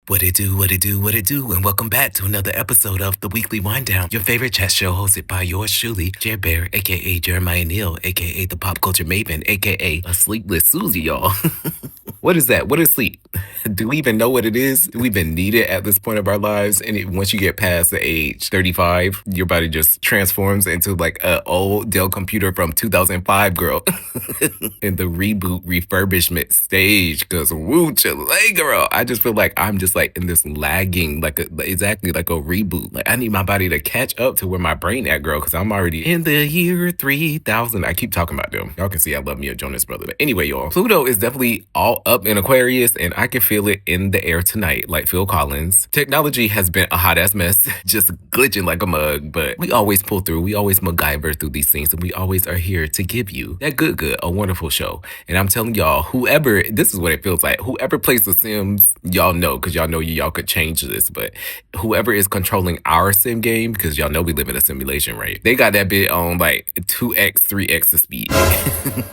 What it do, and welcome back to another episode of the Weekly Wind Down, your favorite chat show hosted by yours truly, Jer Bear, aka Jeremiah Neal, aka the Pop Culture Maven, aka a Sleepless Susie, y'all. What is that? What is sleep? Do we even know what it is? Do we even need it at this point of our lives? And once you get past the age 35, your body just transforms into like an old Dell computer from 2005, girl. In the reboot refurbishment stage, because woo, Chile, girl. I just feel like I'm just like in this lagging, exactly like a reboot. Like I need my body to catch up to where my brain at, girl, because I'm already in the year 3000. I keep talking about them. Y'all can see I love me a Jonas Brother. But anyway, y'all, Pluto is definitely all up in Aquarius, and I can feel it in the air tonight, like Phil Collins. Technology has been a hot ass mess, just glitching like a mug, but we always pull through. We always MacGyver through these things, and we always are here to give you that good, a wonderful show. And I'm telling y'all, whoever, this is what it feels like, whoever plays The Sims, y'all know, because y'all know y'all could change this, but whoever is controlling our sim game, because y'all know we live in a simulation, right? They got that bit on like 2x, 3x the speed.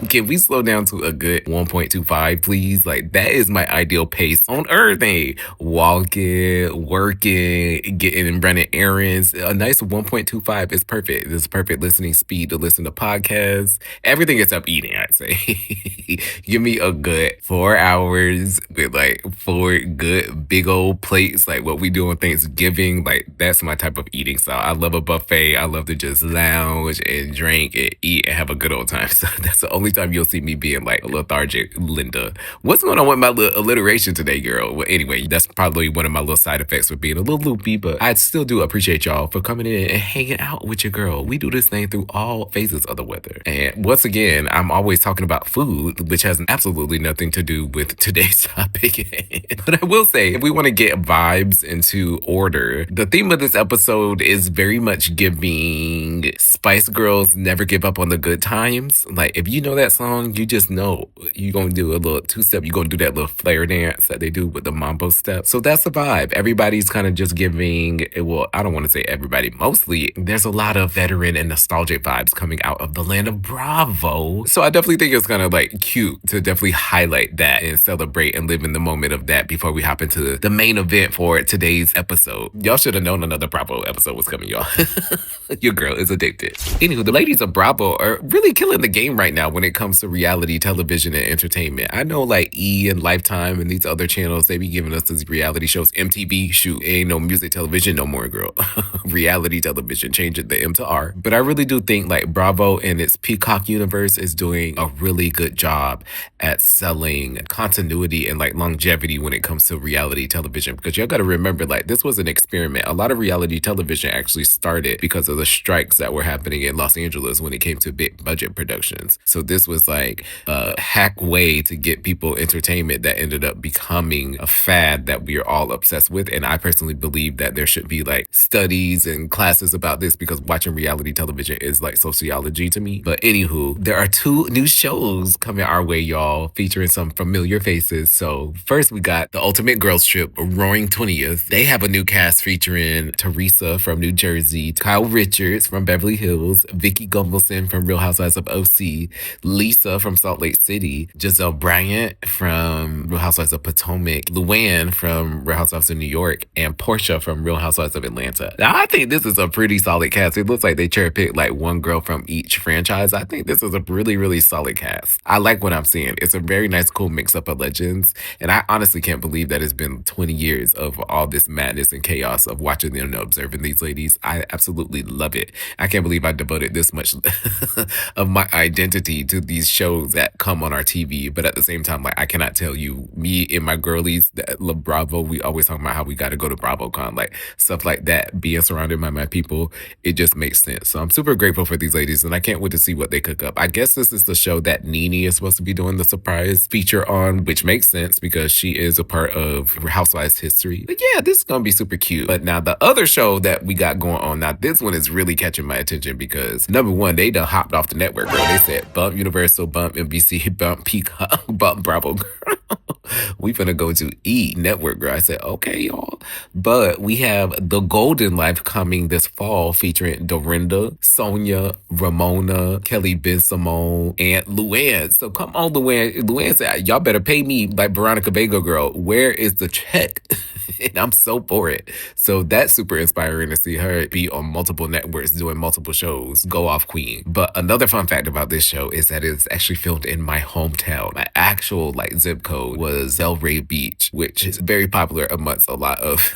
Can we slow down to a good 1.25, please? Like, that is my ideal pace on everything. Walking, working, getting and running errands. A nice 1.25 is perfect. It's perfect listening speed to listen to podcasts. Everything except eating, I'd say. Give me a good 4 hours with like 4 good big old plates, like what we do on Thanksgiving. Like, that's my type of eating style. I love a buffet. I love to just lounge and drink and eat and have a good old time. So that's the only time you'll see me being like a lethargic Linda. What's going on with my little alliteration today, girl? Well, anyway, that's probably one of my little side effects for being a little loopy, but I still do appreciate y'all for coming in and hanging out with your girl. We do this thing through all phases of the weather. And once again, I'm always talking about food, which has absolutely nothing to do with today's topic. But I will say, if we want to get vibes into order, the theme of this episode is very much giving Spice Girls Never Give Up on the Good Times. Like, if you know that song, you just know you're going to do a little two-step. You're going to do that little flare dance that they do with the mambo step. So that's the vibe. Everybody's kind of just giving, well, I don't want to say everybody. Mostly, there's a lot of veteran and nostalgic vibes coming out of the land of Bravo. So I definitely think it's kind of like cute to definitely highlight that and celebrate and live in the moment of that before we hop into the main event for today's episode. Y'all should have known another Bravo episode was coming, y'all. Your girl is addicted. Anywho, the ladies of Bravo are really killing the game right now when it comes to reality television and entertainment. I know like E! And Lifetime and these other channels, they be giving us these reality shows. MTV, shoot, ain't no music television no more, girl. Reality television, changing the M to R. But I really do think like Bravo and its Peacock universe is doing a really good job at selling continuity and like longevity when it comes to reality television. Because y'all got to remember, like, this was an experiment. A lot of reality television actually started because of the strikes that were happening in Los Angeles when it came to big budget productions. So this was like a hack way to get people entertainment that ended up becoming a fad that we are all obsessed with. And I personally believe that there should be like studies and classes about this, because watching reality television is like sociology to me. But anywho, there are 2 new shows coming our way, y'all, featuring some familiar faces. So first we got the Ultimate Girls Trip, Roaring 20th. They have a new cast featuring Teresa from New Jersey, Kyle Richards from Beverly Hills, Vicki Gunvalson from Real Housewives of OC, Lisa from Salt Lake City, Gizelle Bryant from Real Housewives of Potomac, Luann from Real Housewives of New York, and Porsha from Real Housewives of Atlanta. Now, I think this is a pretty solid cast. It looks like they cherry-picked like one girl from each franchise. I think this is a really solid cast. I like what I'm seeing. It's a very nice, cool mix-up of legends, and I honestly can't believe that it's been 20 years of all this madness and chaos of watching them and observing these ladies. I absolutely love it. I can't believe I devoted this much of my identity to these shows that come on our TV, but at the same time, like, I cannot tell you, me and my girlies that love Bravo, we always talk about how we got to go to BravoCon, like stuff like that, being surrounded by my people, it just makes sense. So I'm super grateful for these ladies, and I can't wait to see what they cook up. I guess this is the show that Nene is supposed to be doing the surprise feature on, which makes sense because she is a part of Housewives history. But yeah, this is going to be super cute. But now the other show that we got going on, now this one is really catching my attention because number one, they done hopped off the network, girl. They said bump Universal, bump NBC, bump Peacock, bump Bravo, girl. We finna go to E! Network, girl. I said, okay, y'all. But we have The Golden Life coming this fall featuring Dorinda, Sonja, Ramona, Kelly Bensimon, and Luann. So come on, Luann. Luann said, y'all better pay me like Veronica Vega, girl. Where is the check? And I'm so for it. So that's super inspiring to see her be on multiple networks doing multiple shows. Go off queen. But another fun fact about this show is that it's actually filmed in my hometown. My actual like zip code was Delray Beach, which is very popular amongst a lot of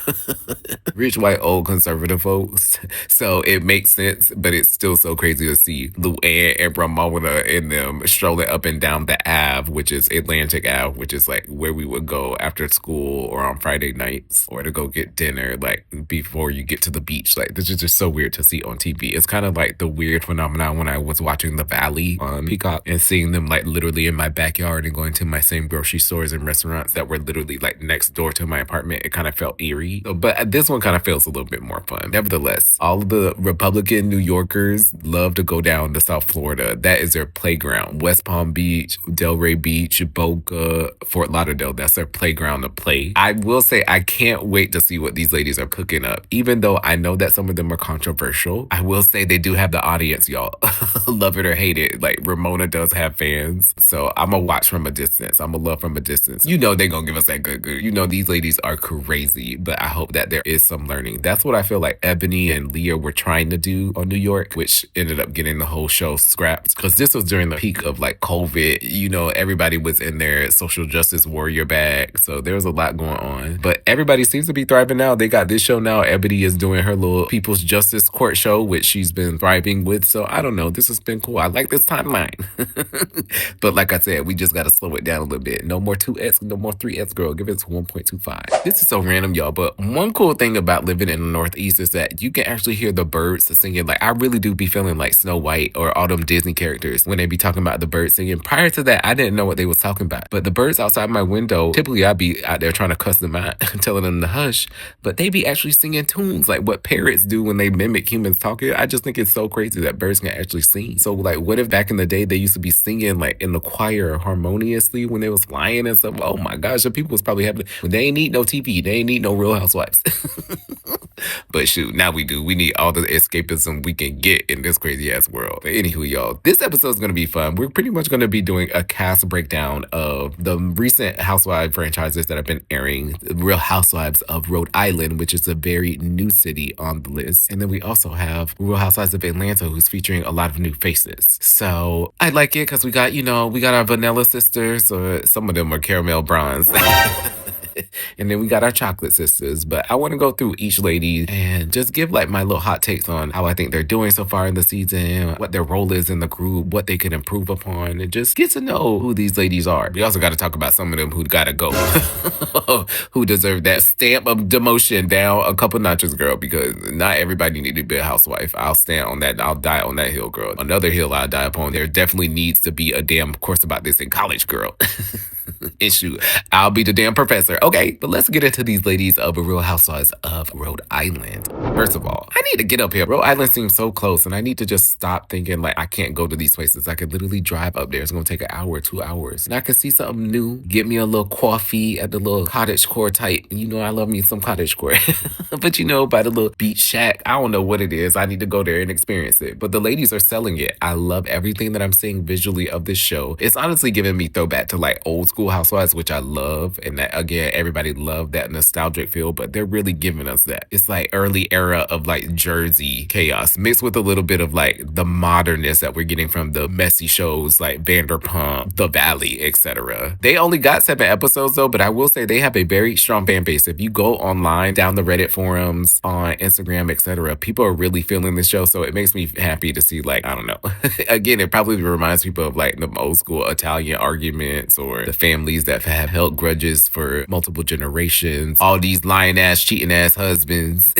rich white old conservative folks. So it makes sense, but it's still so crazy to see Luann and Ramona and them strolling up and down the Ave, which is Atlantic Ave, which is like where we would go after school or on Friday nights or to go get dinner, like before you get to the beach. Like this is just so weird to see on TV. It's kind of like the weird phenomenon when I was watching The Valley on Peacock and seeing them like literally in my backyard and going to my same grocery stores and restaurants that were literally like next door to my apartment. It kind of felt eerie. So, but this one kind of feels a little bit more fun. Nevertheless, all of the Republican New Yorkers love to go down to South Florida. That is their playground. West Palm Beach, Delray Beach, Boca, Fort Lauderdale. That's their playground to play. I will say I can't wait to see what these ladies are cooking up. Even though I know that some of them are controversial, I will say they do have the audience, y'all. Love it or hate it. Like Ramona does have fans. So I'm going to watch from a distance. I'm going to love from a distance. You know they're going to give us that good. You know these ladies are crazy, but I hope that there is some learning. That's what I feel like Ebony and Leah were trying to do on New York, which ended up getting the whole show scrapped. Because this was during the peak of like COVID. You know, everybody was in their social justice warrior bag. So there was a lot going on. But everybody seems to be thriving now. They got this show now. Ebony is doing her little People's Justice Court show, which she's been thriving with. So I don't know. This has been cool. I like this timeline. But like I said, we just got to slow it down a little bit. No more 2X, no more 3X, girl. Give it to 1.25. This is so random, y'all. But one cool thing about living in the Northeast is that you can actually hear the birds singing. Like, I really do be feeling like Snow White or all them Disney characters when they be talking about the birds singing. Prior to that, I didn't know what they was talking about. But the birds outside my window, typically I'd be out there trying to cuss them out, telling them to hush. But they be actually singing tunes like what parrots do when they mimic humans talking. I just think it's so crazy that birds can actually sing. So like, what if back in the day they used to be singing like in the choir harmoniously when they was flying and stuff? Oh my gosh, the people was probably having, when they ain't need no TV, they ain't need no Real Housewives. But shoot, now we do. We need all the escapism we can get in this crazy ass world. But anywho, y'all, this episode is going to be fun. We're pretty much going to be doing a cast breakdown of the recent Housewives franchises that have been airing. Real Housewives of Rhode Island, which is a very new city on the list. And then we also have Real Housewives of Atlanta, who's featuring a lot of new faces. So I like it because we got, you know, we got our vanilla sisters, or some of them are caramel bronze. And then we got our chocolate sisters. But I want to go through each lady and just give like my little hot takes on how I think they're doing so far in the season, what their role is in the group, what they can improve upon, and just get to know who these ladies are. We also got to talk about some of them who got to go, who deserve that stamp of demotion down a couple notches, girl, because not everybody need to be a housewife. I'll stand on that. I'll die on that hill, girl. Another hill I'll die upon. There definitely needs to be a damn course about this in college, girl. Issue. I'll be the damn professor. Okay, but let's get into these ladies of Real Housewives of Rhode Island. First of all, I need to get up here. Rhode Island seems so close, and I need to just stop thinking like I can't go to these places. I could literally drive up there. It's gonna take an hour, 2 hours, and I could see something new. Get me a little coffee at the little cottage core type. You know, I love me some cottage core. But you know, by the little beach shack, I don't know what it is. I need to go there and experience it. But the ladies are selling it. I love everything that I'm seeing visually of this show. It's honestly giving me throwback to like old school Housewives, which I love. And that, again, everybody loved that nostalgic feel, but they're really giving us that. It's like early era of like Jersey chaos mixed with a little bit of like the modernness that we're getting from the messy shows like Vanderpump, The Valley, etc. They only got 7 episodes though, but I will say they have a very strong fan base. If you go online, down the Reddit forums, on Instagram, etc., people are really feeling the show. So it makes me happy to see, like, I don't know. Again, it probably reminds people of like the old school Italian arguments or the families that have held grudges for multiple generations. All these lying ass, cheating ass husbands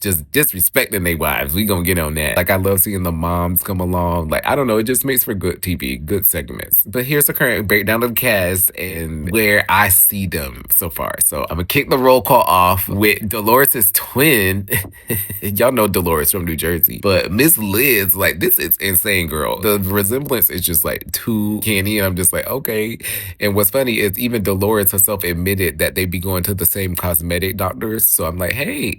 just disrespecting their wives. We gonna get on that. Like, I love seeing the moms come along. Like, I don't know, it just makes for good TV, good segments. But here's the current breakdown of the cast and where I see them so far. So I'm gonna kick the roll call off with Dolores' twin. Y'all know Dolores from New Jersey. But Miss Liz, like, this is insane, girl. The resemblance is just like too canny, and I'm just like, okay. And what's funny is even Dolores herself admitted that they be going to the same cosmetic doctors. So I'm like, hey,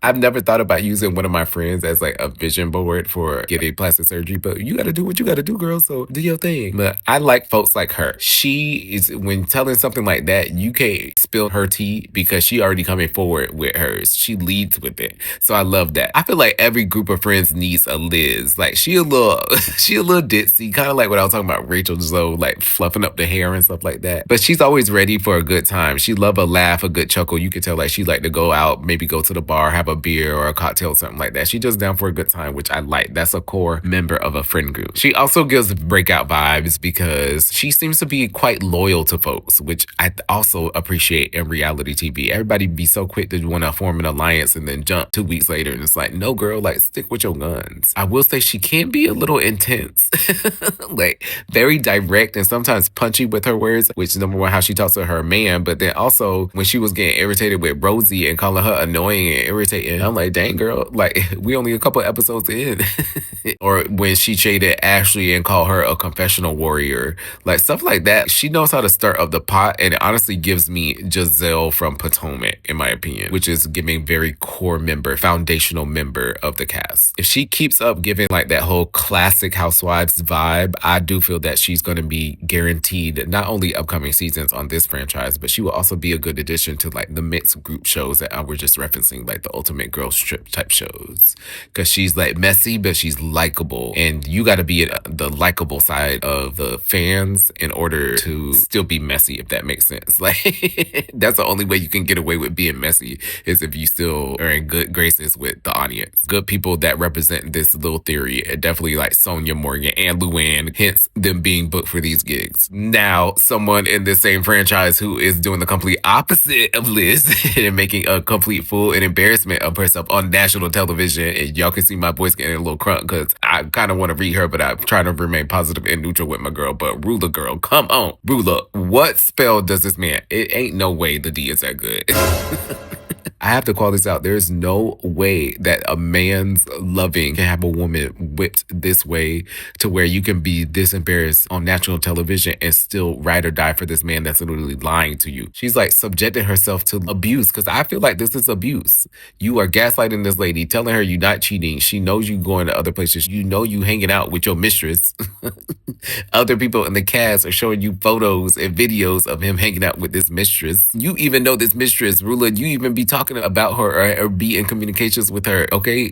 I've never thought about using one of my friends as like a vision board for getting plastic surgery, but you gotta do what you gotta do, girl. So do your thing. But I like folks like her. She is, when telling something like that, you can't spill her tea because she already coming forward with hers. She leads with it. So I love that. I feel like every group of friends needs a Liz. Like she a little, she a little ditzy, kind of like what I was talking about Rachel Zoe, like fluffing up the hair and stuff like that. But she's always ready for a good time. She love a laugh, a good chuckle. You could tell like she like to go out, maybe go to the bar, have a beer or a cocktail, something like that. She just down for a good time, which I like. That's a core member of a friend group. She also gives breakout vibes because she seems to be quite loyal to folks, which I also appreciate in reality TV. Everybody be so quick to want to form an alliance and then jump 2 weeks later. And it's like, no, girl, like stick with your guns. I will say she can be a little intense, like very direct and sometimes punchy with her words, which number one, how she talks to her man. But then also when she was getting irritated with Rosie and calling her annoying and irritating, I'm like, dang, girl, like we only a couple episodes in. Or when she shaded Ashley and called her a confessional warrior, like stuff like that. She knows how to stir up the pot, and it honestly gives me Gizelle from Potomac, in my opinion, which is giving very core member, foundational member of the cast. If she keeps up giving like that whole classic Housewives vibe, I do feel that she's going to be guaranteed not only upcoming seasons on this franchise, but she will also be a good addition to like the mixed group shows that I were just referencing, like the Ultimate Girls Trip type shows. Because she's like messy, but she's likable. And you got to be at the likable side of the fans in order to still be messy, if that makes sense. Like, that's the only way you can get away with being messy is if you still are in good graces with the audience. Good people that represent this little theory, definitely like Sonja Morgan and Luann, hence them being booked for these gigs. Now, someone in the same franchise who is doing the complete opposite of Liz and making a complete fool and embarrassment of herself on national television. And y'all can see my voice getting a little crunk because I kind of want to read her, but I'm trying to remain positive and neutral with my girl. But Rulla, girl, come on. Rulla, what spell does this man? It ain't no way the D is that good. I have to call this out. There's no way that a man's loving can have a woman whipped this way to where you can be this embarrassed on national television and still ride or die for this man that's literally lying to you. She's like subjecting herself to abuse because I feel like this is abuse. You are gaslighting this lady, telling her you're not cheating. She knows you going to other places. You know you hanging out with your mistress. Other people in the cast are showing you photos and videos of him hanging out with this mistress. You even know this mistress, Rulla. You even be talking about her or be in communications with her, okay?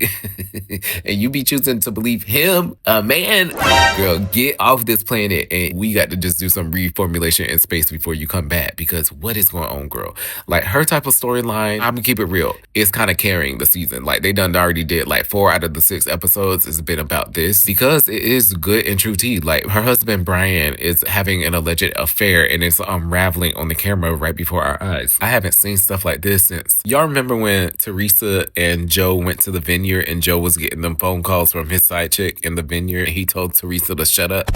And you be choosing to believe him, a man. Girl, get off this planet and we got to just do some reformulation in space before you come back because what is going on, girl? Like her type of storyline, I'm gonna keep it real. It's kind of carrying the season. Like they done already did like 4 out of the 6 episodes has been about this because it is good and true tea. Like her husband, Brian, is having an alleged affair and it's unraveling on the camera right before our eyes. I haven't seen stuff like this since. Y'all remember when Teresa and Joe went to the vineyard and Joe was getting them phone calls from his side chick in the vineyard and he told Teresa to shut up?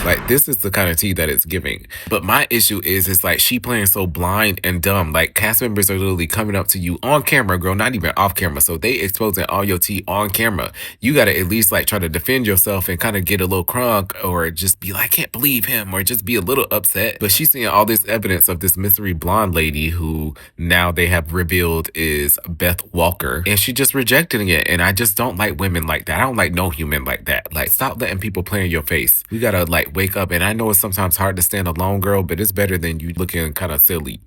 Like, this is the kind of tea that it's giving. But my issue is, it's like she playing so blind and dumb. Like, cast members are literally coming up to you on camera, girl, not even off camera. So they exposing all your tea on camera. You got to at least, like, try to defend yourself and kind of get a little crunk or just be like, I can't believe him, or just be a little upset. But she's seeing all this evidence of this mystery blonde lady who now they have revealed is Beth Walker. And she just rejecting it. And I just don't like women like that. I don't like no human like that. Like, stop letting people play in your face. We got to, like, wake up. And I know it's sometimes hard to stand alone, girl, but it's better than you looking kind of silly,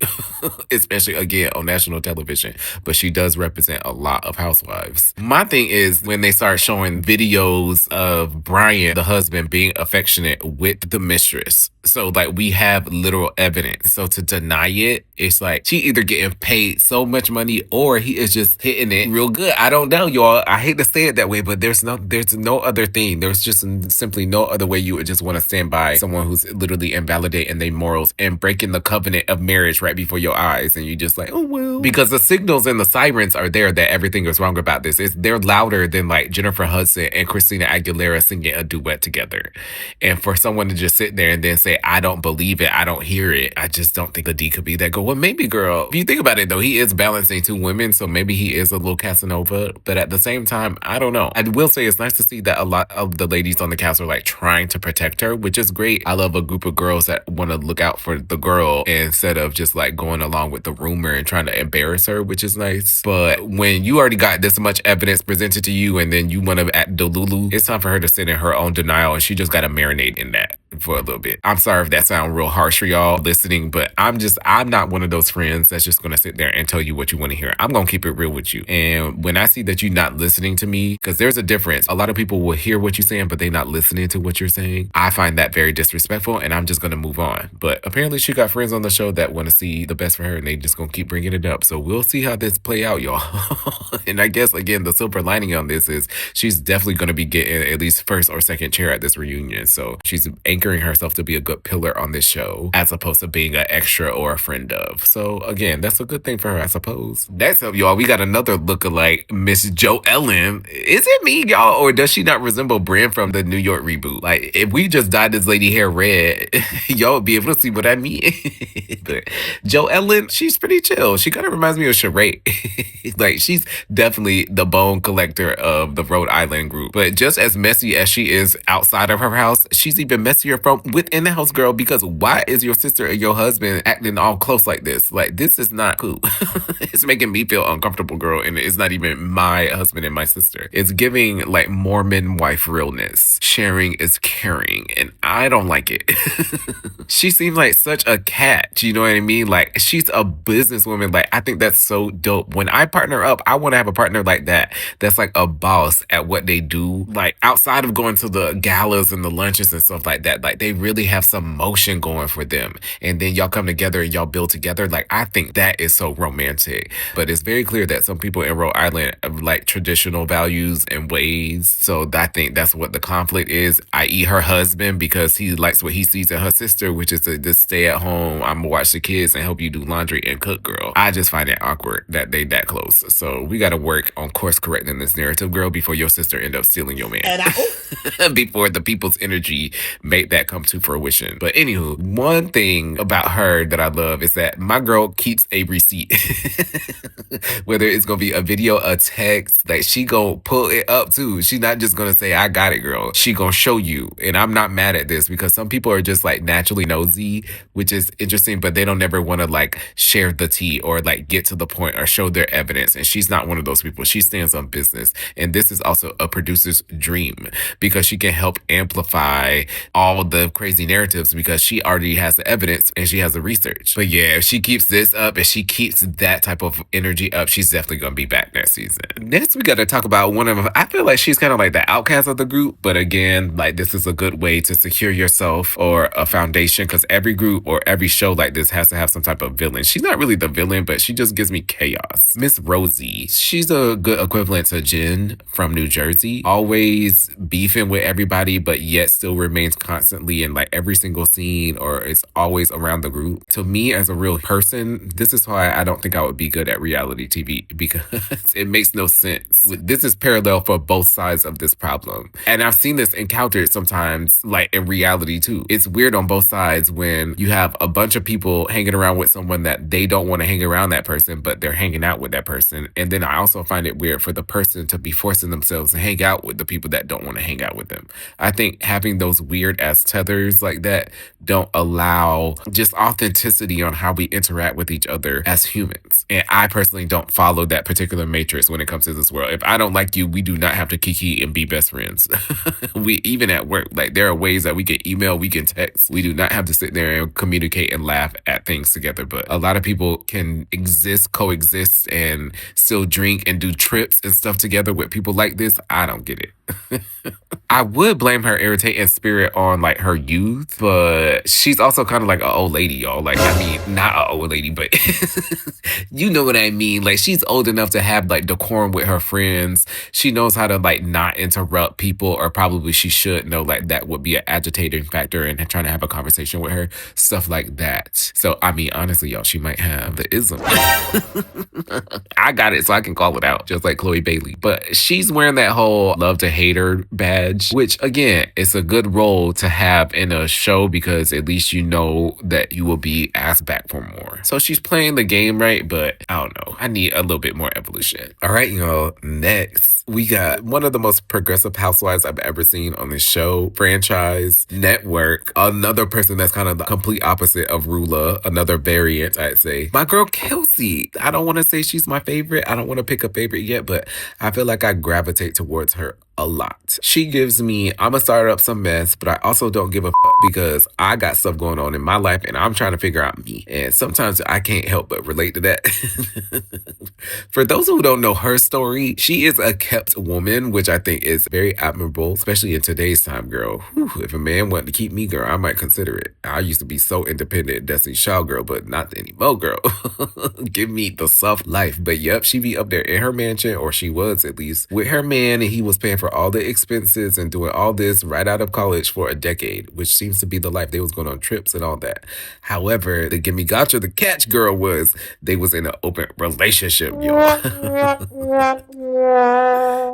especially again on national television. But she does represent a lot of housewives. My thing is when they start showing videos of Brian, the husband, being affectionate with the mistress. So like we have literal evidence. So to deny it, it's like she either getting paid so much money or he is just hitting it real good. I don't know, y'all. I hate to say it that way, but there's no other thing. There's just simply no other way you would just want to stand by someone who's literally invalidating their morals and breaking the covenant of marriage right before your eyes. And you just like, oh, well. Because the signals and the sirens are there that everything is wrong about this. They're louder than like Jennifer Hudson and Christina Aguilera singing a duet together. And for someone to just sit there and then say, say, I don't believe it. I don't hear it. I just don't think the D could be that good. Well, maybe, girl. If you think about it, though, he is balancing two women, so maybe he is a little Casanova. But at the same time, I don't know. I will say it's nice to see that a lot of the ladies on the cast are like trying to protect her, which is great. I love a group of girls that want to look out for the girl instead of just like going along with the rumor and trying to embarrass her, which is nice. But when you already got this much evidence presented to you and then you want to act Delulu, it's time for her to sit in her own denial, and she just got to marinate in that for a little bit. I'm sorry if that sounds real harsh for y'all listening, but I'm not one of those friends that's just gonna sit there and tell you what you want to hear. I'm gonna keep it real with you. And when I see that you're not listening to me, because there's a difference. A lot of people will hear what you're saying, but they're not listening to what you're saying. I find that very disrespectful, and I'm just gonna move on. But apparently she got friends on the show that want to see the best for her, and they just gonna keep bringing it up. So we'll see how this play out, y'all. And I guess, again, the silver lining on this is she's definitely gonna be getting at least first or second chair at this reunion. So she's anchoring herself to be a good pillar on this show as opposed to being an extra or a friend of. So again, that's a good thing for her, I suppose. Next up, y'all, we got another lookalike, Miss Jo Ellen. Is it me, y'all, or does she not resemble Bran from the New York reboot? Like, if we just dyed this lady hair red, y'all would be able to see what I mean. But Jo Ellen, she's pretty chill. She kind of reminds me of Sheree. Like, she's definitely the bone collector of the Rhode Island group. But just as messy as she is outside of her house, she's even messier from within the house, girl, because why is your sister or your husband acting all close like this? Like, this is not cool. It's making me feel uncomfortable, girl, and it's not even my husband and my sister. It's giving like Mormon wife realness. Sharing is caring, and I don't like it. She seems like such a cat, you know what I mean? Like, she's a businesswoman. Like, I think that's so dope. When I partner up, I want to have a partner like that, that's like a boss at what they do. Like, outside of going to the galas and the lunches and stuff like that, like, they really have some motion going for them. And then y'all come together and y'all build together. Like, I think that is so romantic. But it's very clear that some people in Rhode Island have like traditional values and ways. So I think that's what the conflict is, i.e. her husband, because he likes what he sees in her sister, which is to just stay at home. I'm gonna watch the kids and help you do laundry and cook, girl. I just find it awkward that they that close. So we got to work on course correcting this narrative, girl, before your sister end up stealing your man. Before the people's energy made that come to fruition. But anywho, one thing about her that I love is that my girl keeps a receipt. Whether it's gonna be a video, a text, like, she gonna pull it up too. She's not just gonna say, I got it, girl. She gonna show you. And I'm not mad at this, because some people are just like naturally nosy, which is interesting, but they don't ever want to like share the tea or like get to the point or show their evidence. And she's not one of those people. She stands on business. And this is also a producer's dream, because she can help amplify all the crazy narratives, because she already has the evidence and she has the research. But yeah, if she keeps this up and she keeps that type of energy up, she's definitely gonna be back next season. Next, we gotta talk about one of them. I feel like she's kind of like the outcast of the group, but again, like, this is a good way to secure yourself or a foundation, because every group or every show like this has to have some type of villain. She's not really the villain, but she just gives me chaos. Miss Rosie, she's a good equivalent to Jen from New Jersey, always beefing with everybody, but yet still remains constantly in like every single scene, or is always around the group. To me, as a real person, this is why I don't think I would be good at reality TV, because it makes no sense. This is parallel for both sides of this problem. And I've seen this encountered sometimes, like in reality too. It's weird on both sides when you have a bunch of people hanging around with someone that they don't want to hang around that person, but they're hanging out with that person. And then I also find it weird for the person to be forcing themselves to hang out with the people that don't want to hang out with them. I think having those weird ass tethers like that don't allow just authenticity on how we interact with each other as humans. And I personally don't follow that particular matrix when it comes to this world. If I don't like you, we do not have to kiki and be best friends. We, even at work, like, there are ways that we can email, we can text. We do not have to sit there and communicate and laugh at things together. But a lot of people can coexist, and still drink and do trips and stuff together with people like this. I don't get it. I would blame her irritating spirit on like her youth, but she's also kind of like an old lady, y'all. Like, I mean, not an old lady, but you know what I mean? Like, she's old enough to have like decorum with her friends. She knows how to like not interrupt people, or probably she should know, like, that would be an agitating factor in trying to have a conversation with her, stuff like that. So, I mean, honestly, y'all, she might have the ism. I got it, so I can call it out, just like Chloe Bailey. But she's wearing that whole love to hate her badge, which again, it's a good role to have in a show because at least you know that you will be asked back for more. So she's playing the game right, but I don't know. I need a little bit more evolution. All right, y'all. Next, we got one of the most progressive housewives I've ever seen on this show, franchise, network. Another person that's kind of the complete opposite of Rulla, another variant, I'd say. My girl Kelsey. I don't want to say she's my favorite. I don't want to pick a favorite yet, but I feel like I gravitate towards her a lot. She gives me, I'm gonna start up some mess, but I also don't give a because I got stuff going on in my life and I'm trying to figure out me. And sometimes I can't help but relate to that. For those who don't know her story, she is a kept woman, which I think is very admirable, especially in today's time, girl. Whew, if a man wanted to keep me, girl, I might consider it. I used to be so independent, Destiny Child girl, but not anymore, girl. Give me the soft life. But yep, she be up there in her mansion, or she was at least, with her man, and he was paying for all the expenses and doing all this right out of college for a decade, which seems to be the life. They was going on trips and all that. However, the gimme gotcha, the catch girl was they was in an open relationship, y'all.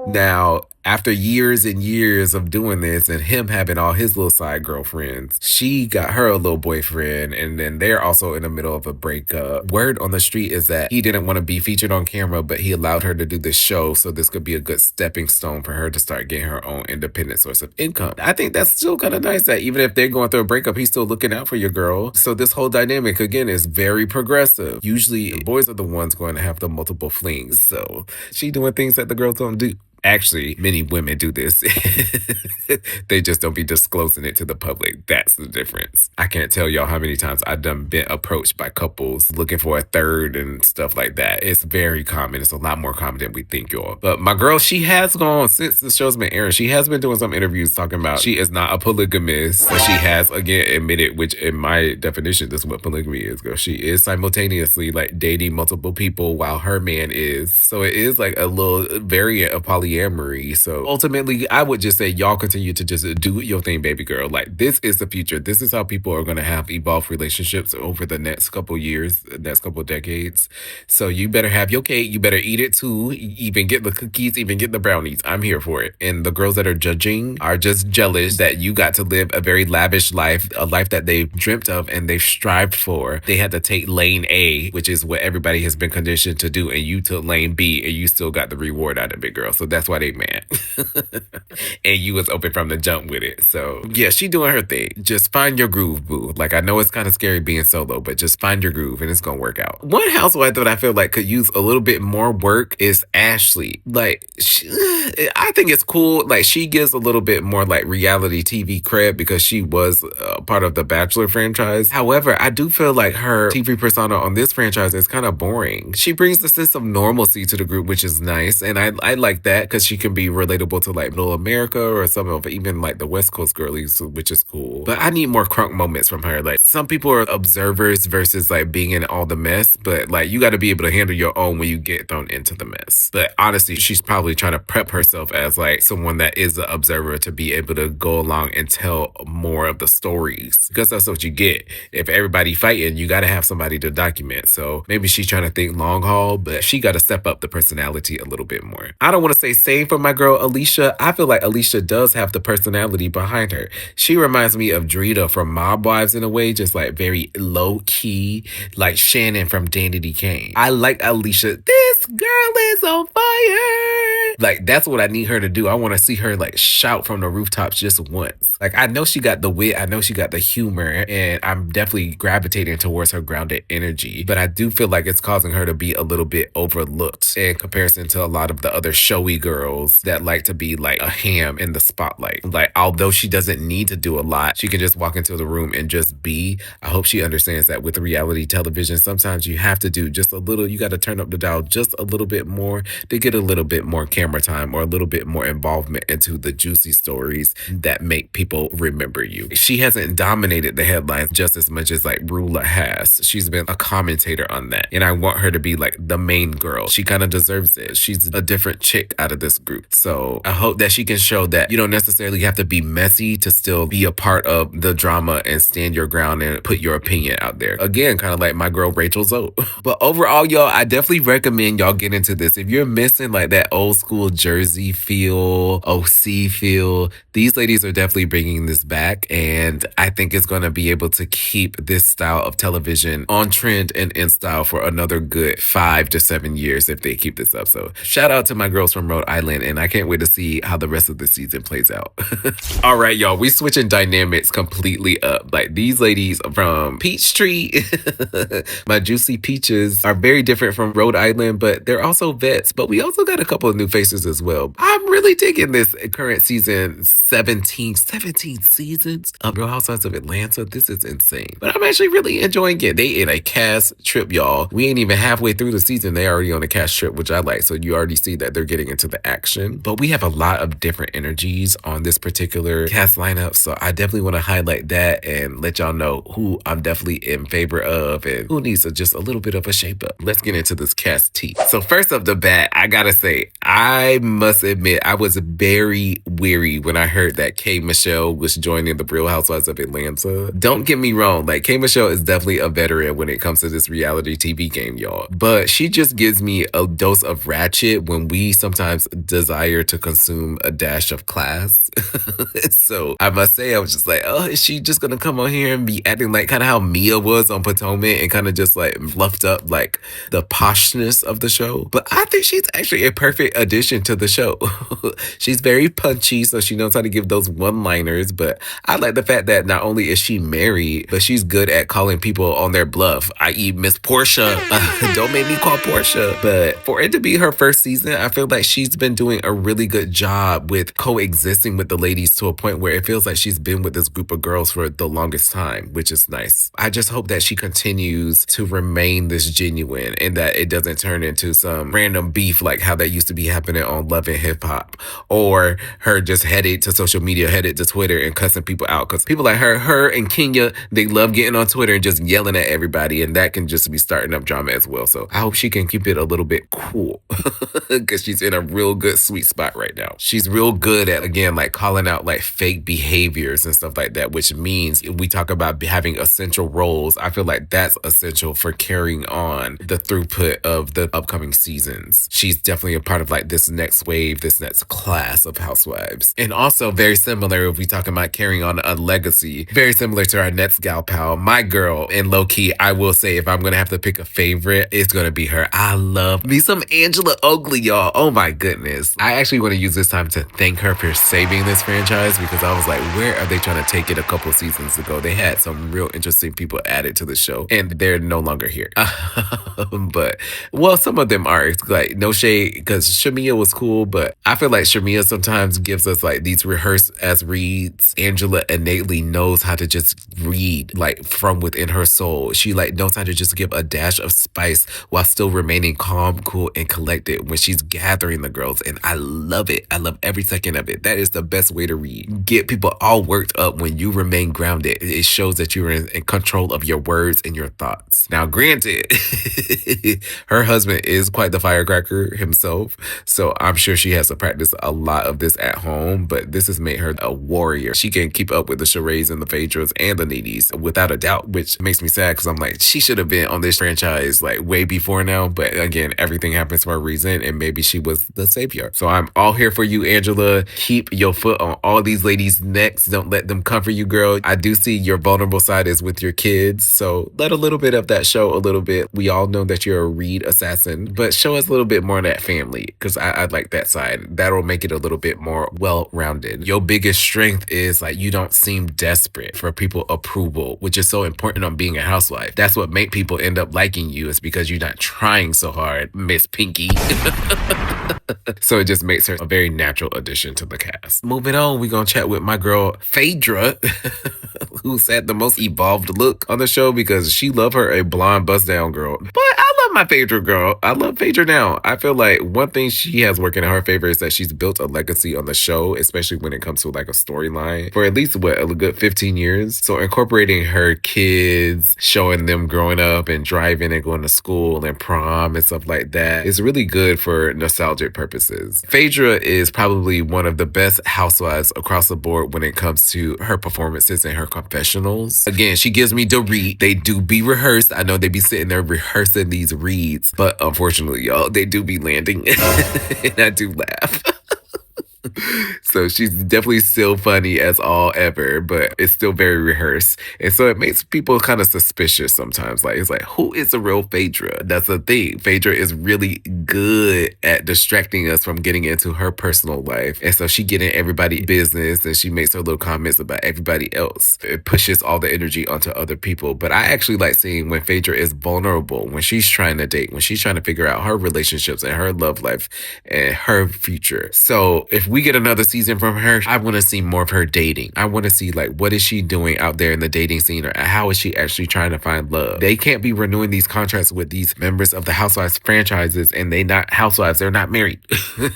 Now, after years and years of doing this and him having all his little side girlfriends, she got her a little boyfriend, and then they're also in the middle of a breakup. Word on the street is that he didn't want to be featured on camera, but he allowed her to do this show, so this could be a good stepping stone for her to start getting her own independent source of income. I think that's still kind of nice that even if they're going through a breakup, he's still looking out for your girl. So this whole dynamic, again, is very progressive. Usually, boys are the ones going to have the multiple flings, so she doing things that the girls don't do. Actually, many women do this. They just don't be disclosing it to the public. That's the difference. I can't tell y'all how many times I've been approached by couples looking for a third and stuff like that. It's very common. It's a lot more common than we think, y'all. But my girl, she has gone, since the show's been airing, she has been doing some interviews talking about she is not a polygamist. So she has, again, admitted, which in my definition, this is what polygamy is, girl. She is simultaneously like dating multiple people while her man is. So it is like a little variant of polyamory. So ultimately, I would just say y'all continue to just do your thing, baby girl. Like, this is the future. This is how people are going to have evolved relationships over the next couple years, the next couple decades. So you better have your cake. You better eat it too. Even get the cookies, even get the brownies. I'm here for it. And the girls that are judging are just jealous that you got to live a very lavish life, a life that they've dreamt of and they've strived for. They had to take lane A, which is what everybody has been conditioned to do, and you took lane B and you still got the reward out of it, girl. So that's why they mad. And you was open from the jump with it. So yeah, she doing her thing. Just find your groove, boo. Like, I know it's kind of scary being solo, but just find your groove and it's gonna work out. One housewife that I feel like could use a little bit more work is Ashley. Like, I think it's cool. Like, she gives a little bit more like reality TV cred because she was part of the Bachelor franchise. However, I do feel like her TV persona on this franchise is kind of boring. She brings the sense of normalcy to the group, which is nice. And I like that because she can be relatable to like middle America or some of even like the West Coast girlies, which is cool. But I need more crunk moments from her. Like, some people are observers versus like being in all the mess, but like, you got to be able to handle your own when you get thrown into the mess. But honestly, she's probably trying to prep herself as like someone that is an observer to be able to go along and tell more of the stories, because that's what you get. If everybody fighting, you got to have somebody to document. So maybe she's trying to think long haul, but she got to step up the personality a little bit more. I don't want to say same for my girl Alicia. I feel like Alicia does have the personality behind her. She reminds me of Dorinda from Mob Wives in a way, just like very low key, like Shannon from Danity Kane. I like Alicia. This girl is on fire. Like, that's what I need her to do. I want to see her like shout from the rooftops just once. Like, I know she got the wit, I know she got the humor, and I'm definitely gravitating towards her grounded energy. But I do feel like it's causing her to be a little bit overlooked in comparison to a lot of the other showy girls that like to be like a ham in the spotlight. Like, although she doesn't need to do a lot, she can just walk into the room and just be. I hope she understands that with reality television, sometimes you have to do just a little, you got to turn up the dial just a little bit more to get a little bit more camera time or a little bit more involvement into the juicy stories that make people remember you. She hasn't dominated the headlines just as much as like Rulla has. She's been a commentator on that. And I want her to be like the main girl. She kind of deserves it. She's a different chick out of this group. So I hope that she can show that you don't necessarily have to be messy to still be a part of the drama and stand your ground and put your opinion out there. Again, kind of like my girl Rachel Zoe. But overall, y'all, I definitely recommend y'all get into this. If you're missing like that old school school Jersey feel, OC feel. These ladies are definitely bringing this back, and I think it's going to be able to keep this style of television on trend and in style for another good 5 to 7 years if they keep this up. So shout out to my girls from Rhode Island, and I can't wait to see how the rest of the season plays out. All right, y'all, we switching dynamics completely up. Like these ladies from Peachtree, my juicy peaches, are very different from Rhode Island, but they're also vets. But we also got a couple of new faces as well. I'm really digging this current season, 17 seasons of Real Housewives of Atlanta. This is insane. But I'm actually really enjoying it. They in a cast trip, y'all. We ain't even halfway through the season. They already on a cast trip, which I like. So you already see that they're getting into the action. But we have a lot of different energies on this particular cast lineup. So I definitely want to highlight that and let y'all know who I'm definitely in favor of and who needs just a little bit of a shape up. Let's get into this cast tea. So first off the bat, I gotta say, I must admit, I was very weary when I heard that K. Michelle was joining the Real Housewives of Atlanta. Don't get me wrong, like K. Michelle is definitely a veteran when it comes to this reality TV game, y'all. But she just gives me a dose of ratchet when we sometimes desire to consume a dash of class. So I must say, I was just like, oh, is she just gonna come on here and be acting like kind of how Mia was on Potomac and kind of just like fluffed up like the poshness of the show? But I think she's actually a perfect addition to the show. She's very punchy, so she knows how to give those one-liners. But I like the fact that not only is she married, but she's good at calling people on their bluff, i.e. Miss Porsha. Don't make me call Porsha. But for it to be her first season, I feel like she's been doing a really good job with coexisting with the ladies to a point where it feels like she's been with this group of girls for the longest time, which is nice. I just hope that she continues to remain this genuine and that it doesn't turn into some random beef like how that used to be happening on Love and Hip Hop, or her just headed to social media, headed to Twitter and cussing people out. Because people like her and Kenya, they love getting on Twitter and just yelling at everybody, and that can just be starting up drama as well. So I hope she can keep it a little bit cool because she's in a real good sweet spot right now. She's real good at, again, like calling out like fake behaviors and stuff like that, which means we talk about having essential roles. I feel like that's essential for carrying on the throughput of the upcoming seasons. She's definitely a part of like this next wave, this next class of housewives. And also very similar, if we talking about carrying on a legacy, very similar to our next gal pal, my girl. And low key, I will say, if I'm gonna have to pick a favorite, it's gonna be her. I love me some Angela Oakley, y'all. Oh my goodness. I actually want to use this time to thank her for saving this franchise, because I was like, where are they trying to take it a couple seasons ago? They had some real interesting people added to the show, and they're no longer here. But, well, some of them are. It's like, no shade, because Shamea was cool, but I feel like Shamea sometimes gives us like these rehearsed as reads. Angela innately knows how to just read like from within her soul. She like knows how to just give a dash of spice while still remaining calm, cool, and collected when she's gathering the girls. And I love it. I love every second of it. That is the best way to read. Get people all worked up when you remain grounded. It shows that you're in control of your words and your thoughts. Now, granted, her husband is quite the firecracker himself, so I'm sure she has to practice a lot of this at home, but this has made her a warrior. She can keep up with the charades and the Phaedras and the Needies without a doubt, which makes me sad because I'm like, she should have been on this franchise like way before now. But again, everything happens for a reason, and maybe she was the savior. So I'm all here for you, Angela. Keep your foot on all these ladies' necks. Don't let them cover you, girl. I do see your vulnerable side is with your kids, so let a little bit of that show a little bit. We all know that you're a read assassin, but show us a little bit more of that family, because I like that side. That'll make it a little bit more well-rounded. Your biggest strength is like you don't seem desperate for people approval, which is so important on being a housewife. That's what make people end up liking you, is because you're not trying so hard, Miss Pinky. So it just makes her a very natural addition to the cast. Moving on, we're gonna chat with my girl Phaedra, who's had the most evolved look on the show, because she love her a blonde bust down girl. But I love my Phaedra girl. I love Phaedra now. I feel like one thing she has working in her favor is that she's built a legacy on the show, especially when it comes to like a storyline, for at least a good 15 years. So incorporating her kids, showing them growing up and driving and going to school and prom and stuff like that is really good for nostalgic purposes. Phaedra is probably one of the best housewives across the board when it comes to her performances and her confessionals. Again, she gives me the read. They do be rehearsed. I know they be sitting there rehearsing these reads reads. But unfortunately, y'all, they do be landing. And I do laugh. So she's definitely still funny as all ever, but it's still very rehearsed. And so it makes people kind of suspicious sometimes. Like, it's like, who is a real Phaedra? That's the thing. Phaedra is really good at distracting us from getting into her personal life. And so she get in everybody's business and she makes her little comments about everybody else. It pushes all the energy onto other people. But I actually like seeing when Phaedra is vulnerable, when she's trying to date, when she's trying to figure out her relationships and her love life and her future. So if we get another season from her, I want to see more of her dating. I want to see, like, what is she doing out there in the dating scene, or how is she actually trying to find love? They can't be renewing these contracts with these members of the Housewives franchises and they not housewives. They're not married.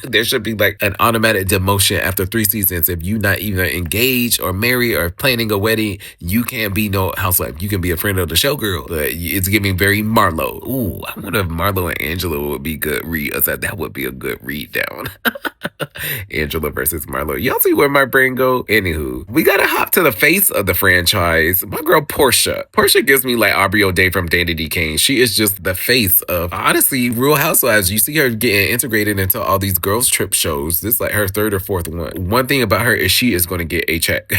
There should be like an automatic demotion after 3 seasons. If you not even engaged or married or planning a wedding, you can't be no housewife. You can be a friend of the showgirl. But it's giving very Marlo. Ooh, I wonder if Marlo and Angela would be good read. That would be a good read down. Angela versus Marlo. Y'all see where my brain go? Anywho, we gotta hop to the face of the franchise. My girl Porsha. Porsha gives me like Aubrey O'Day from Danity Kane. She is just the face of, honestly, Real Housewives. You see her getting integrated into all these girls trip shows. This is like her 3rd or 4th one. One thing about her is she is going to get a check.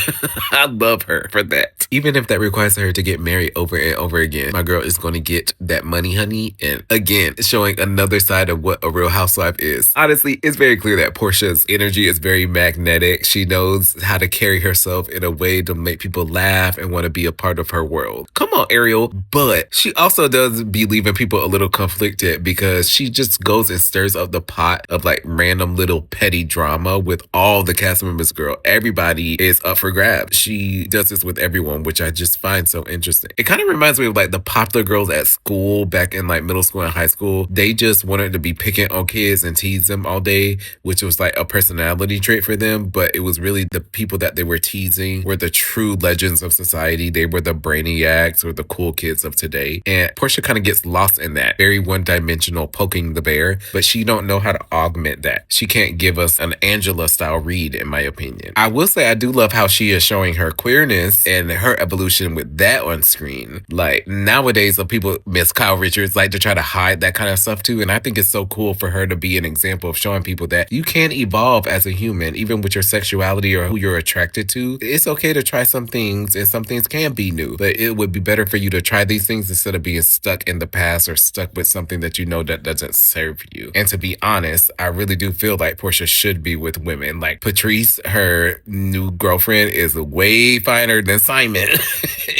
I love her for that. Even if that requires her to get married over and over again, my girl is going to get that money, honey. And again, showing another side of what a Real Housewife is. Honestly, it's very clear that Porsha's energy is very magnetic. She knows how to carry herself in a way to make people laugh and want to be a part of her world. Come on, Ariel. But she also does be leaving people a little conflicted because she just goes and stirs up the pot of like random little petty drama with all the cast members, girl. Everybody is up for grabs. She does this with everyone, which I just find so interesting. It kind of reminds me of like the popular girls at school back in like middle school and high school. They just wanted to be picking on kids and tease them all day, which was like a personality trait for them. But it was really the people that they were teasing were the true legends of society. They were the brainiacs or the cool kids of today. And Porsha kind of gets lost in that, very one-dimensional poking the bear, but she don't know how to augment that. She can't give us an Angela style read, in my opinion. I will say I do love how she is showing her queerness and her evolution with that on screen. Like nowadays, people miss Kyle Richards like to try to hide that kind of stuff too. And I think it's so cool for her to be an example of showing people that you can evolve as a human, even with your sexuality or who you're attracted to. It's okay to try some things, and some things can be new, but it would be better for you to try these things instead of being stuck in the past or stuck with something that you know that doesn't serve you. And to be honest, I really do feel like Porsha should be with women. Like Patrice, her new girlfriend, is way finer than Simon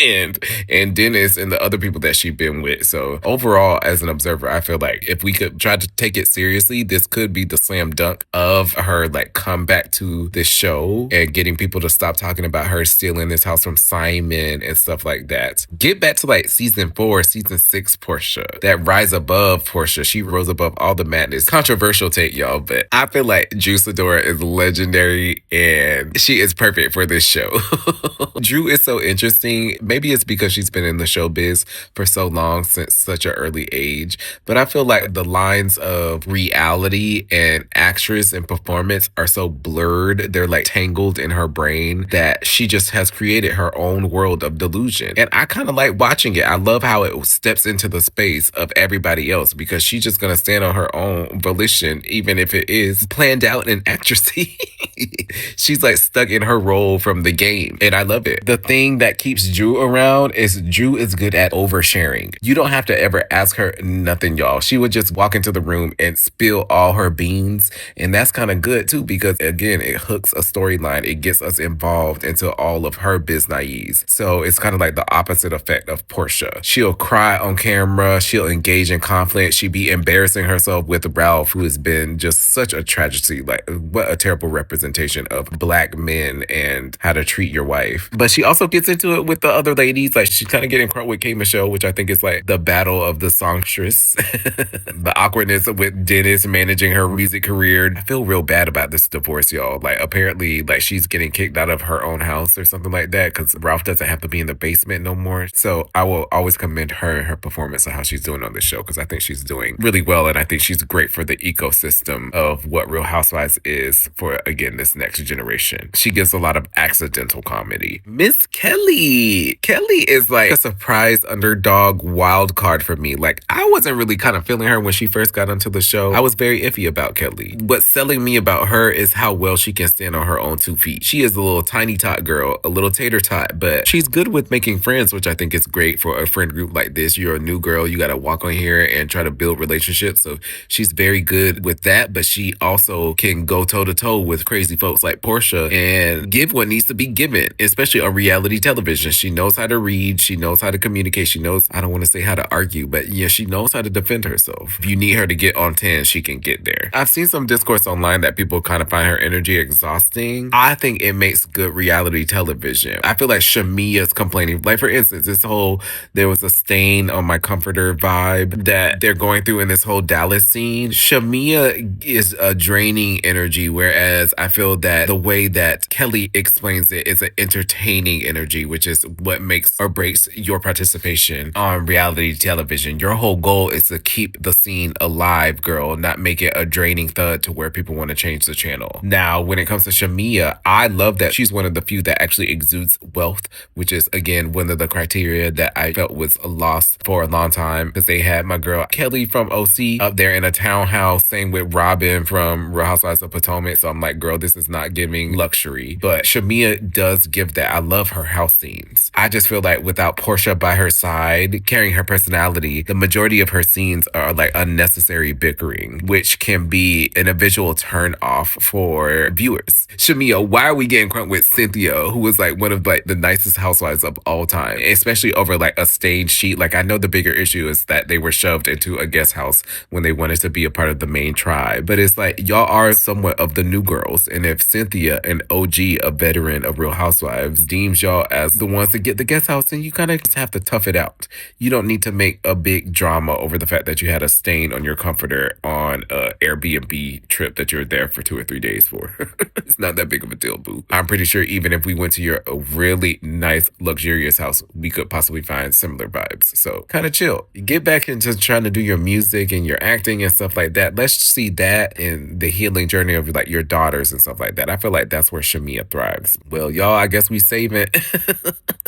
and Dennis and the other people that she's been with. So overall, as an observer, I feel like if we could try to take it seriously, this could be the slam dunk of her like comeback to this show and getting people to stop talking about her stealing this house from Simon and stuff like that. Get back to like season 4, season 6 Porsha. That rise above Porsha. She rose above all the madness. Controversial take, y'all, but I feel like Sidora is legendary and she is perfect for this show. Drew is so interesting. Maybe it's because she's been in the showbiz for so long since such an early age, but I feel like the lines of reality and actress and performance are so blurred. They're like tangled in her brain that she just has created her own world of delusion. And I kind of like watching it. I love how it steps into the space of everybody else because she's just going to stand on her own volition, even if it is planned out in actressy. She's like stuck in her role from the game. And I love it. The thing that keeps Drew around is Drew is good at oversharing. You don't have to ever ask her nothing, y'all. She would just walk into the room and spill all her beans. And that's kind of good too, because again, it hooks a storyline. It gets us involved into all of her business. So it's kind of like the opposite effect of Porsha. She'll cry on camera. She'll engage in conflict. She'll be embarrassing herself with Ralph, who has been just such a tragedy. Like, what a terrible representation of Black men and how to treat your wife. But she also gets into it with the other ladies. Like, she's kind of getting caught with K. Michelle, which I think is like the battle of the songstress. The awkwardness with Dennis managing her music career. I feel real bad about this divorce, y'all. Like, apparently, like, she's getting kicked out of her own house or something like that because Ralph doesn't have to be in the basement no more. So I will always commend her and her performance and how she's doing on this show because I think she's doing really well, and I think she's great for the ecosystem of what Real Housewives is for, again, in this next generation. She gives a lot of accidental comedy. Miss Kelly. Kelly is like a surprise underdog wild card for me. Like, I wasn't really kind of feeling her when she first got onto the show. I was very iffy about Kelly. What's selling me about her is how well she can stand on her own 2 feet. She is a little tiny tot girl, a little tater tot, but she's good with making friends, which I think is great for a friend group like this. You're a new girl, you gotta walk on here and try to build relationships. So she's very good with that, but she also can go toe to toe with crazy folks like Porsha and give what needs to be given, especially on reality television. She knows how to read, she knows how to communicate, she knows, I don't want to say how to argue, but yeah, she knows how to defend herself. If you need her to get on 10, she can get there. I've seen some discourse online that people kind of find her energy exhausting. I think it makes good reality television. I feel like Shamea's complaining. Like, for instance, this whole there was a stain on my comforter vibe that they're going through in this whole Dallas scene. Shamea is a draining energy, whereas I feel that the way that Kelly explains it is an entertaining energy, which is what makes or breaks your participation on reality television. Your whole goal is to keep the scene alive, girl, not make it a draining thud to where people want to change the channel. Now, when it comes to Shamea, I love that she's one of the few that actually exudes wealth, which is, again, one of the criteria that I felt was lost for a long time, because they had my girl Kelly from OC up there in a townhouse, same with Robin from Real Housewives of Potomac. So I'm like, girl, this is not giving luxury. But Shamea does give that. I love her house scenes. I just feel like without Porsha by her side, carrying her personality, the majority of her scenes are like unnecessary bickering, which can be an visual turn off for viewers. Shamea, why are we getting crunk with Cynthia, who was like one of like the nicest housewives of all time, especially over like a stage sheet? Like, I know the bigger issue is that they were shoved into a guest house when they wanted to be a part of the main tribe. But it's like, y'all are somewhat of the new girls. And if Cynthia, an OG, a veteran of Real Housewives, deems y'all as the ones to get the guest house, then you kind of just have to tough it out. You don't need to make a big drama over the fact that you had a stain on your comforter on a Airbnb trip that you were there for 2 or 3 days for. It's not that big of a deal, boo. I'm pretty sure even if we went to your really nice, luxurious house, we could possibly find similar vibes. So kind of chill. Get back into trying to do your music and your acting and stuff like that. Let's see that in the healing journey of like your daughters and stuff like that. I feel like that's where Shamea thrives. Well, y'all, I guess we saving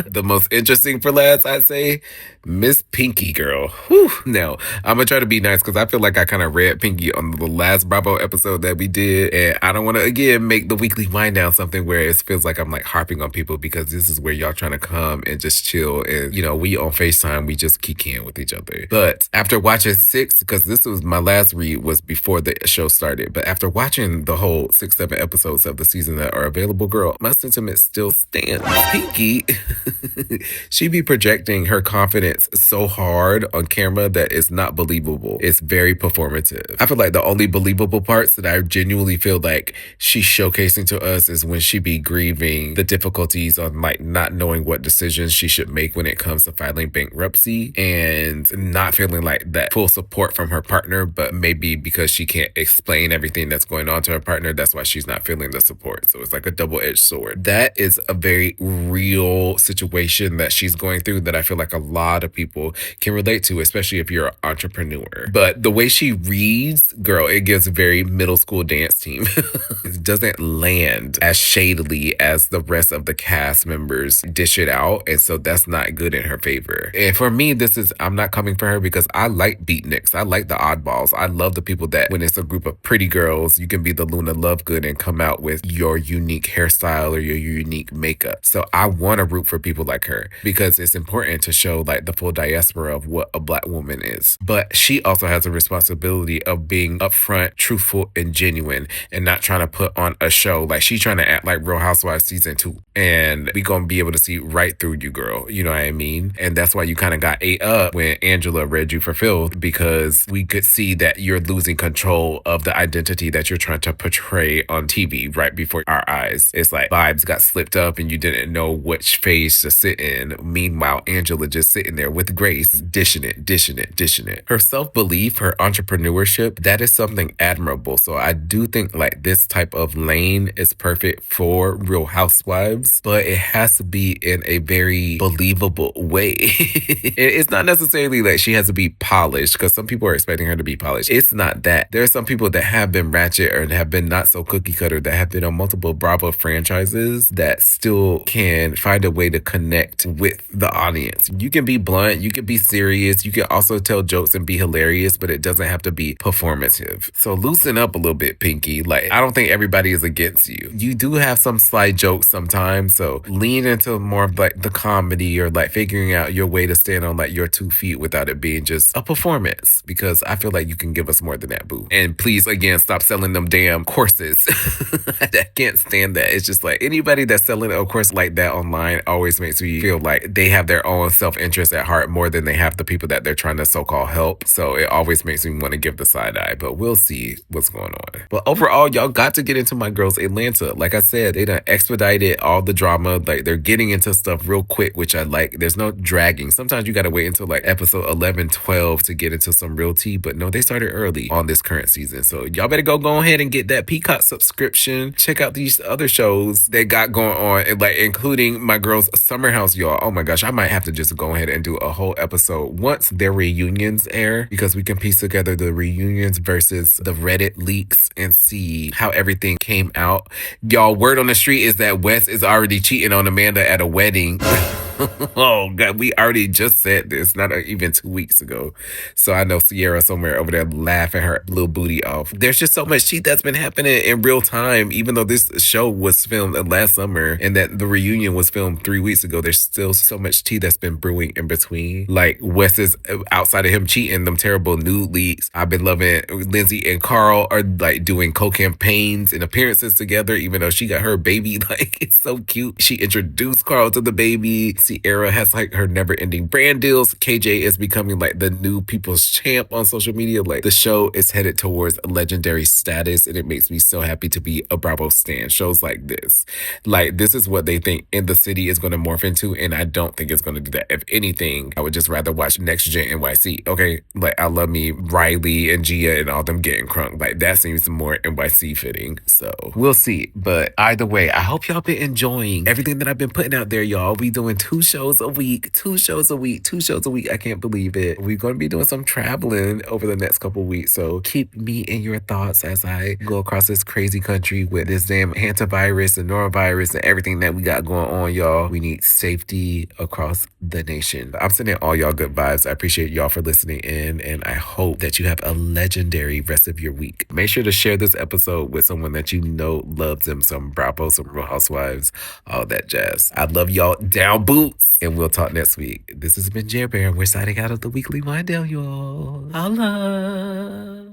the most interesting for last, I'd say. Miss Pinky, girl. Whew. Now, I'm gonna try to be nice because I feel like I kind of read Pinky on the last Bravo episode that we did, and I don't want to again make the weekly wind down something where it feels like I'm like harping on people, because this is where y'all trying to come and just chill, and you know, we on FaceTime, we just kick in with each other. But after watching 6, because this was my last read was before the show started, but after watching the whole 6-7 episodes of the season that are available, girl, my sentiment still stands. Pinky, she be projecting her confidence so hard on camera that it's not believable. It's very performative. I feel like the only believable parts that I genuinely feel like she's showcasing to us is when she be grieving the difficulties on like not knowing what decisions she should make when it comes to filing bankruptcy, and not feeling like that full support from her partner, but maybe because she can't explain everything that's going on to her partner, that's why she's not feeling the support. So it's like a double-edged sword. That is a very real situation that she's going through that I feel like a lot of people can relate to, especially if you're an entrepreneur. But the way she reads, girl, it gives a very middle school dance team. It doesn't land as shadily as the rest of the cast members dish it out, and so that's not good in her favor. And for me, I'm not coming for her because I like beatniks. I like the oddballs. I love the people that when it's a group of pretty girls, you can be the Luna Lovegood and come out with your unique hairstyle or your unique makeup. So I want to root for people like her because it's important to show like the full diaspora of what a Black woman is. But she also has a responsibility of being upfront, truthful, and genuine, and not trying to put on a show. Like, she's trying to act like Real Housewives season 2, and we gonna be able to see right through you, girl. You know what I mean? And that's why you kind of got ate up when Angela read you for filth, because we could see that you're losing control of the identity that you're trying to portray on TV right before our eyes. It's like vibes got slipped up and you didn't know which phase to sit in. Meanwhile, Angela just sitting there with grace, dishing it. Her self-belief, her entrepreneurship, that is something admirable. So I do think like this type of lane is perfect for Real Housewives, but it has to be in a very believable way. It's not necessarily that she has to be polished, because some people are expecting her to be polished. It's not that. There are some people that have been ratchet or have been not so cookie cutter that have been on multiple Bravo franchises that still can find a way to connect with the audience. You can be blunt, you can be serious, you can also tell jokes and be hilarious, but it doesn't have to be performative. So loosen up a little bit, Pinky. Like, I don't think everybody is against you. You do have some sly jokes sometimes, so lean into more of like the comedy or like figuring out your way to stand on like your 2 feet without it being just a performance, because I feel like you can give us more than that, boo. And please, again, stop selling them damn courses. I can't stand that. It's just like anybody that's selling a course like that online always makes me feel like they have their own self-interest at heart more than they have the people that they're trying to so-called help. So it always makes me want to give the side eye, but we'll see what's going on. But overall, y'all got to get into my girls Atlanta. Like I said, they done expedited all the drama. Like they're getting into stuff real quick, which I like. There's no dragging. Sometimes you got to wait until like episode 11, 12 to get into some real tea, but no, they started early on this current season. So y'all better go ahead and get that Peacock subscription. Check out these other shows they got going on, and like including my girls Summer House, y'all. Oh my gosh, I might have to just go ahead and do a whole episode once their reunions air, because we can piece together the reunions versus the Reddit leaks and see how everything came out. Y'all, word on the street is that Wes is already cheating on Amanda at a wedding. Oh God, we already just said this not even 2 weeks ago. So I know Sierra somewhere over there laughing her little booty off. There's just so much tea that's been happening in real time. Even though this show was filmed last summer and that the reunion was filmed 3 weeks ago, there's still so much tea that's been brewing in between. Like Wes is, outside of him cheating, them terrible nude leaks. I've been loving Lindsay and Carl are like doing co-campaigns and appearances together, even though she got her baby. Like, it's so cute. She introduced Carl to the baby. Sierra has like her never-ending brand deals. KJ is becoming like the new people's champ on social media. Like, the show is headed towards legendary status, and it makes me so happy to be a Bravo stan. Shows like this, is what they think In the City is going to morph into, and I don't think it's going to do that. If anything, I would just rather watch Next Gen NYC. Okay, like I love me Riley and Gia and all them getting crunk. Like, that seems more NYC fitting. So we'll see. But either way, I hope y'all been enjoying everything that I've been putting out there, y'all. We doing 2 shows a week, 2 shows a week, 2 shows a week. I can't believe it. We're going to be doing some traveling over the next couple weeks. So keep me in your thoughts as I go across this crazy country with this damn hantavirus and norovirus and everything that we got going on, y'all. We need safety across the nation. I'm sending all y'all good vibes. I appreciate y'all for listening in, and I hope that you have a legendary rest of your week. Make sure to share this episode with someone that you know loves them, some Bravo, some Real Housewives, all that jazz. I love y'all down boots, and we'll talk next week. This has been Jer Bear, and we're signing out of the weekly wind down, y'all. Holla!